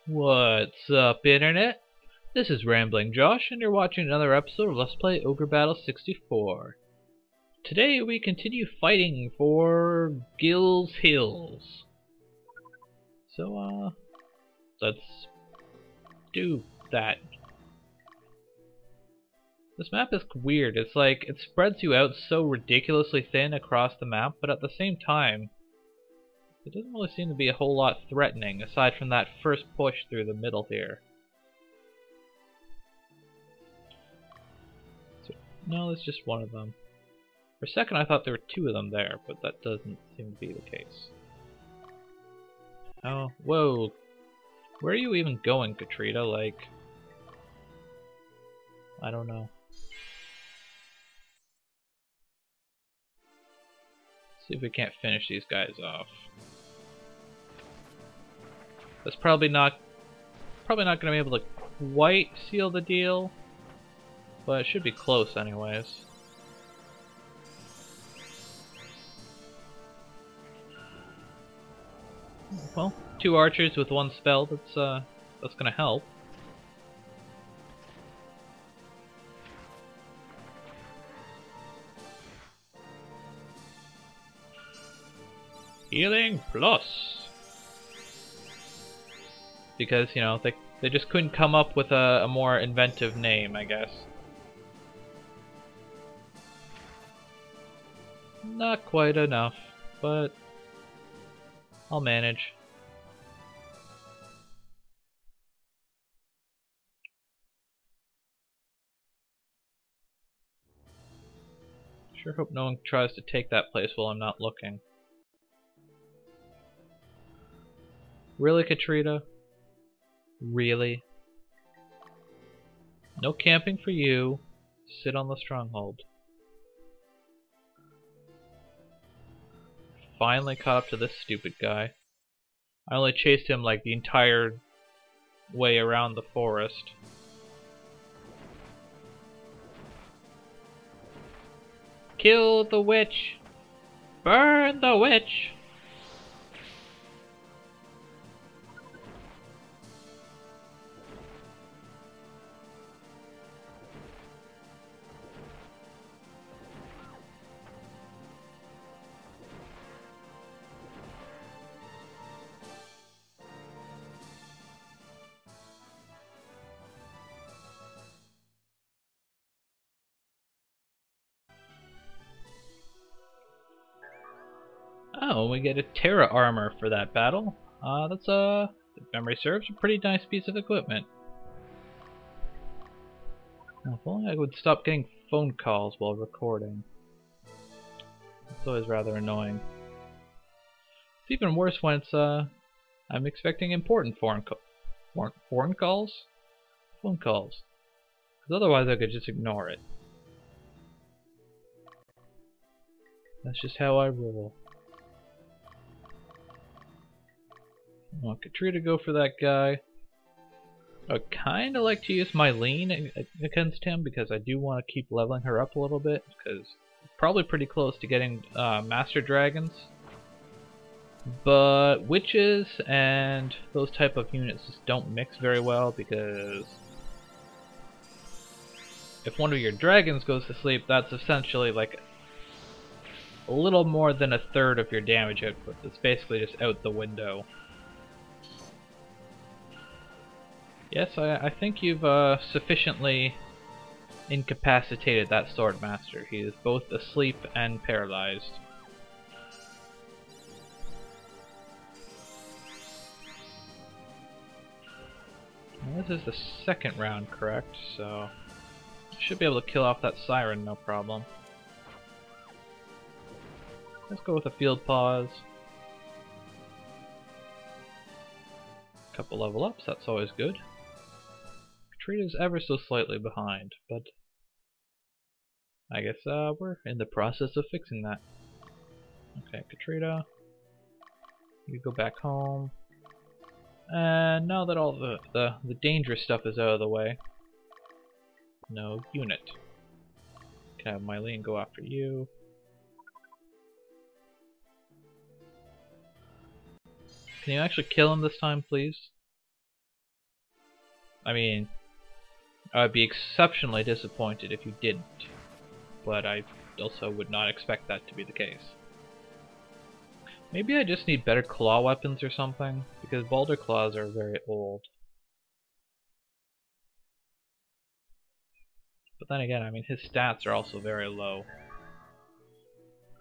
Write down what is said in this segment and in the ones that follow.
What's up, Internet? This is Rambling Josh, and you're watching another episode of Let's Play Ogre Battle 64. Today we continue fighting for Gules Hills. So, let's do that. This map is weird. It's like, it spreads you out so ridiculously thin across the map, but at the same time, it doesn't really seem to be a whole lot threatening, aside from that first push through the middle here. So, no, it's just one of them. For a second I thought there were two of them there, but that doesn't seem to be the case. Oh, whoa. Where are you even going, Katrina? Like, I don't know. See if we can't finish these guys off. That's probably not going to be able to quite seal the deal, but it should be close anyways. Well, two archers with one spell, that's going to help. Healing plus. Because, you know, they just couldn't come up with a more inventive name, I guess. Not quite enough, but I'll manage. Sure hope no one tries to take that place while I'm not looking. Really, Katrina? Really? No camping for you. Sit on the stronghold. Finally caught up to this stupid guy. I only chased him like the entire way around the forest. Kill the witch! Burn the witch! Oh, we get a Terra armor for that battle. That's if memory serves, a pretty nice piece of equipment. If only I would stop getting phone calls while recording. It's always rather annoying. It's even worse when it's I'm expecting important foreign calls? Phone calls. Because otherwise I could just ignore it. That's just how I roll. I want Katrina to go for that guy. I'd kinda like to use my lean against him because I do want to keep leveling her up a little bit, because probably pretty close to getting Master Dragons. But witches and those type of units just don't mix very well, because if one of your dragons goes to sleep, that's essentially like a little more than a third of your damage output. It's basically just out the window. Yes, I think you've sufficiently incapacitated that sword master. He is both asleep and paralyzed. Well, this is the second round, correct? So I should be able to kill off that siren, no problem. Let's go with a field pause. Couple level ups, that's always good. Katrina's ever so slightly behind, but I guess we're in the process of fixing that. Okay, Katrina, you go back home. And now that all the dangerous stuff is out of the way, no unit. Can I have Mylene go after you? Can you actually kill him this time, please? I mean, I would be exceptionally disappointed if you didn't, but I also would not expect that to be the case. Maybe I just need better claw weapons or something, because boulder claws are very old. But then again, I mean, his stats are also very low.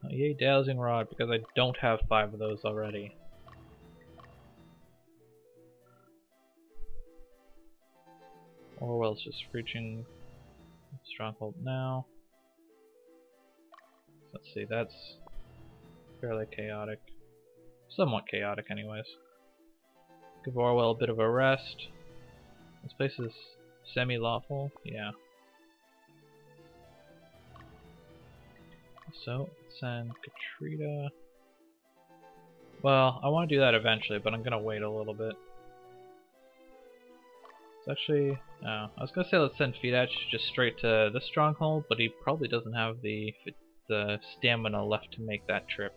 Oh, yay, dowsing rod, because I don't have 5 of those already. Orwell's just reaching stronghold now. Let's see, that's fairly chaotic. Somewhat chaotic anyways. Give Orwell a bit of a rest. This place is semi-lawful, yeah. So, send Katrina. Well, I want to do that eventually, but I'm gonna wait a little bit. It's actually, I was gonna say let's send Fidach just straight to this stronghold, but he probably doesn't have the stamina left to make that trip.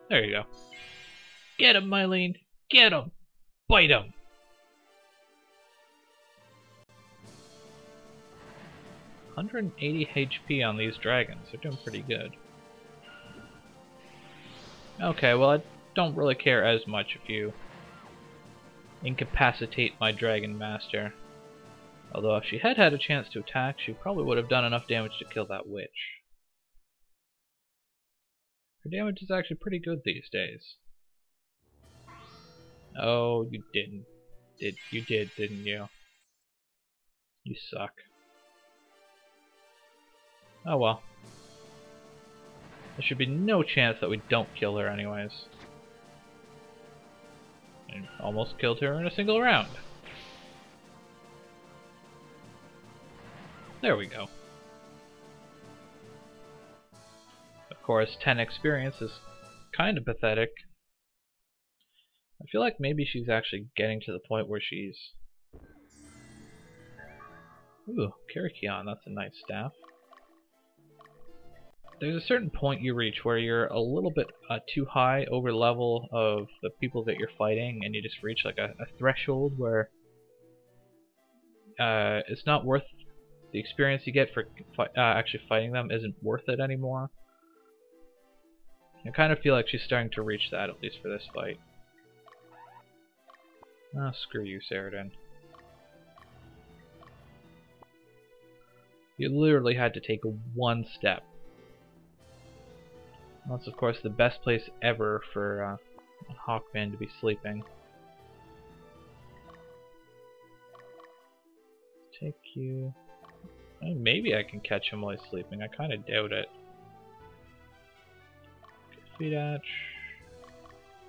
There you go. Get him, Mylene! Get him! Bite him! $180 HP on these dragons. They're doing pretty good. Okay, well I don't really care as much if you incapacitate my dragon master. Although if she had had a chance to attack, she probably would have done enough damage to kill that witch. Her damage is actually pretty good these days. Oh, you didn't. You did, didn't you? You suck. Oh well. There should be no chance that we don't kill her anyways. And almost killed her in a single round. There we go. Of course, 10 experience is kind of pathetic. I feel like maybe she's actually getting to the point where she's... Ooh, Karakion, that's a nice staff. There's a certain point you reach where you're a little bit too high over level of the people that you're fighting, and you just reach like a threshold where it's not worth the experience you get for actually fighting them isn't worth it anymore. I kind of feel like she's starting to reach that, at least for this fight. Ah, screw you, Saradin. You literally had to take one step. That's of course the best place ever for a Hawkman to be sleeping. Take you... Maybe I can catch him while he's sleeping. I kind of doubt it. Fidach.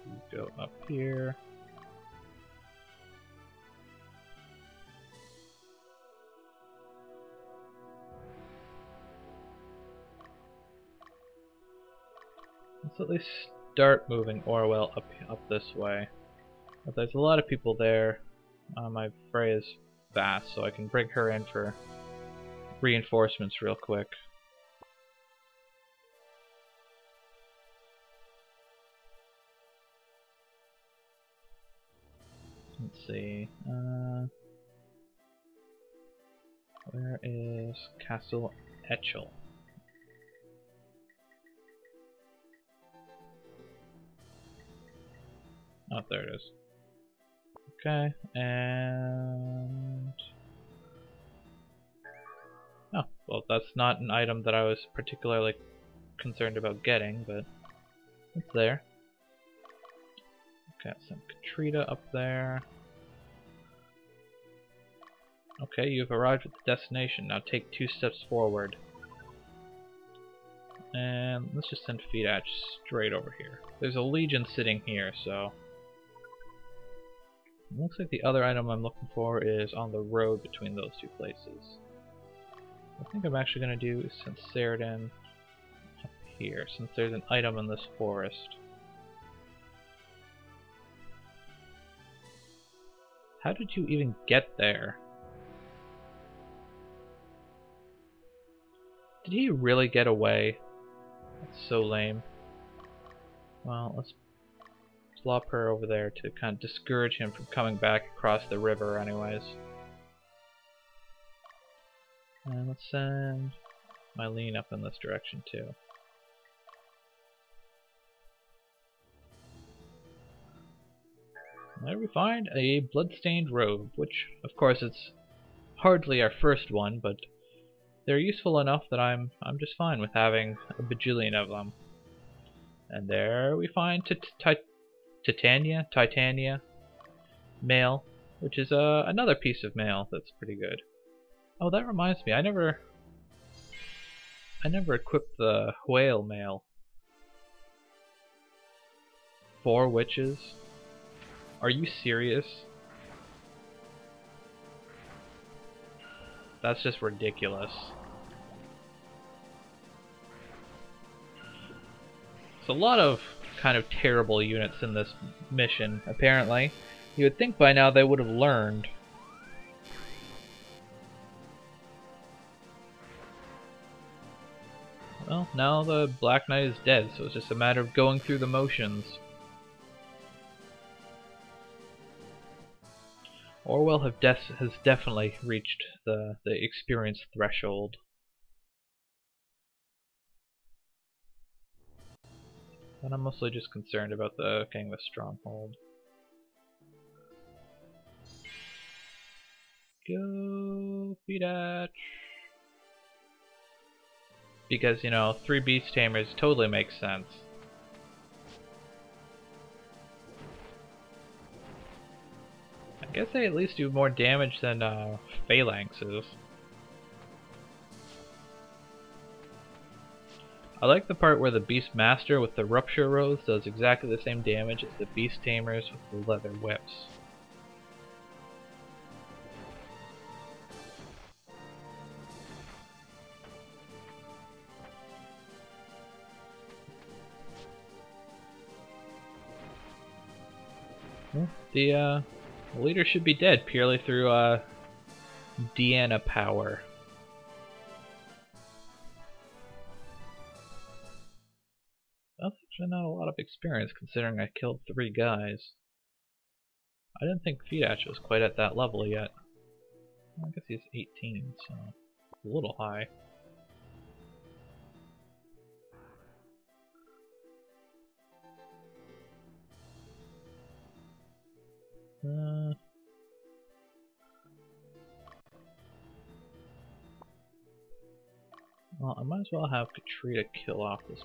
You go up here. Let's at least start moving Orwell up this way. But there's a lot of people there. My fray is fast, so I can bring her in for reinforcements real quick. Let's see. Where is Castle Etchel? Oh, there it is. Okay, and... Oh, well, that's not an item that I was particularly concerned about getting, but it's there. Okay, send Katrina up there. Okay, you've arrived at the destination. Now take 2 steps forward. And let's just send Fidach straight over here. There's a legion sitting here, so... It looks like the other item I'm looking for is on the road between those 2 places. What I think I'm actually going to do is send Saradin up here, since there's an item in this forest. How did you even get there? Did he really get away? That's so lame. Well, let's plop her over there to kind of discourage him from coming back across the river anyways. And let's send Mylene up in this direction too. There we find a bloodstained robe, which of course it's hardly our first one, but they're useful enough that I'm just fine with having a bajillion of them. And there we find Titania mail, which is another piece of mail that's pretty good. Oh, that reminds me, I never equipped the whale mail. 4 witches? Are you serious? That's just ridiculous. There's a lot of kind of terrible units in this mission, apparently. You would think by now they would have learned. Well, now the Black Knight is dead, so it's just a matter of going through the motions. Orwell has definitely reached the experience threshold. But I'm mostly just concerned about getting the stronghold. Go, Beatach! Because, you know, 3 beast tamers totally makes sense. I guess they at least do more damage than phalanxes. I like the part where the Beast Master with the Rupture Rose does exactly the same damage as the Beast Tamers with the Leather Whips. The leader should be dead purely through Deanna power. That's actually not a lot of experience considering I killed 3 guys. I didn't think Fidach was quite at that level yet. I guess he's 18, so a little high. Well, I might as well have Katrina kill off this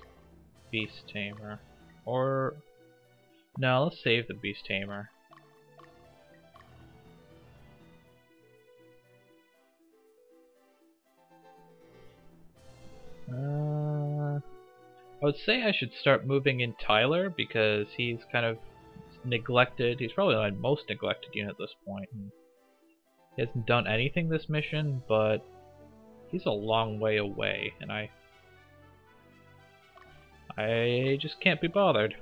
Beast Tamer. Or... no, let's save the Beast Tamer. I would say I should start moving in Tyler because he's kind of neglected. He's probably my most neglected unit at this point. He hasn't done anything this mission, but he's a long way away, and I just can't be bothered.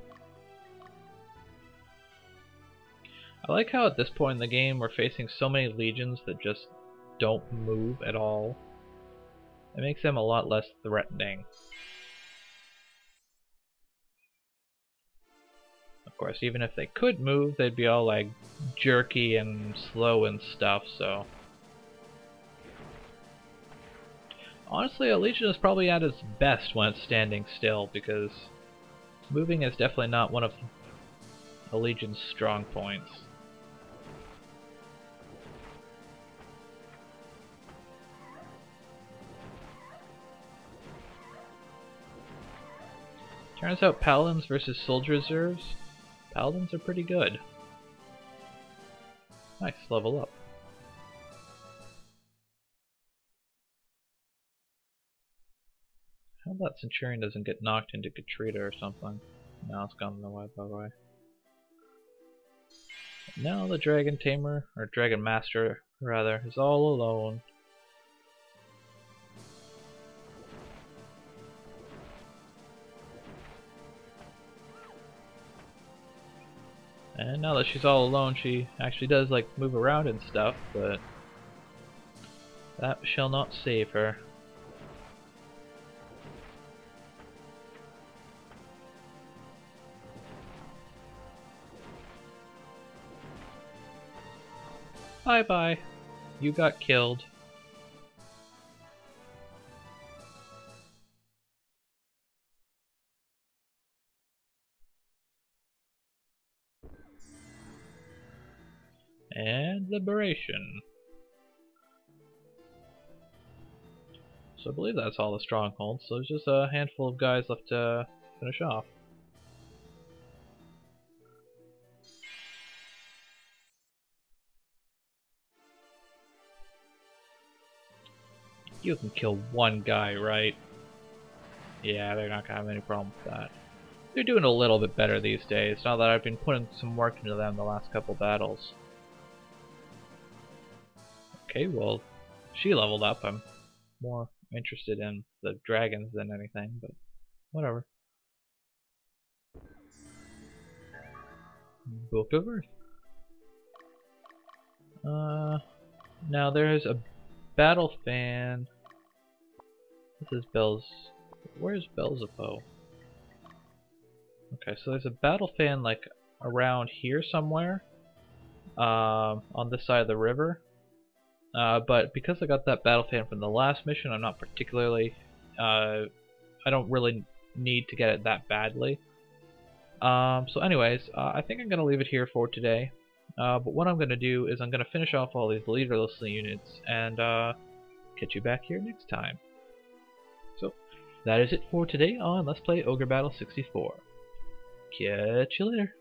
I like how at this point in the game we're facing so many legions that just don't move at all. It makes them a lot less threatening. Of course, even if they could move, they'd be all like jerky and slow and stuff, so... honestly, a legion is probably at its best when it's standing still, because moving is definitely not one of a legion's strong points. Turns out paladins versus soldier reserves, paladins are pretty good. Nice, level up. I hope that Centurion doesn't get knocked into Katrina or something. No, it's gone the way, by the way. Now the Dragon Tamer, or Dragon Master, rather, is all alone. And now that she's all alone, she actually does like move around and stuff, but that shall not save her. Bye bye. You got killed. And liberation. So I believe that's all the strongholds, so there's just a handful of guys left to finish off. You can kill one guy, right? Yeah, they're not gonna have any problem with that. They're doing a little bit better these days, now that I've been putting some work into them the last couple battles. Okay, well, she leveled up. I'm more interested in the dragons than anything, but whatever. Book of Earth. Now there's a battle fan. This is Where's Belzepo? Okay, so there's a battle fan like around here somewhere, on this side of the river. But because I got that battle fan from the last mission, I'm not particularly, I don't really need to get it that badly. So anyways, I think I'm going to leave it here for today. But what I'm going to do is I'm going to finish off all these leaderless units and catch you back here next time. So that is it for today on Let's Play Ogre Battle 64. Catch you later.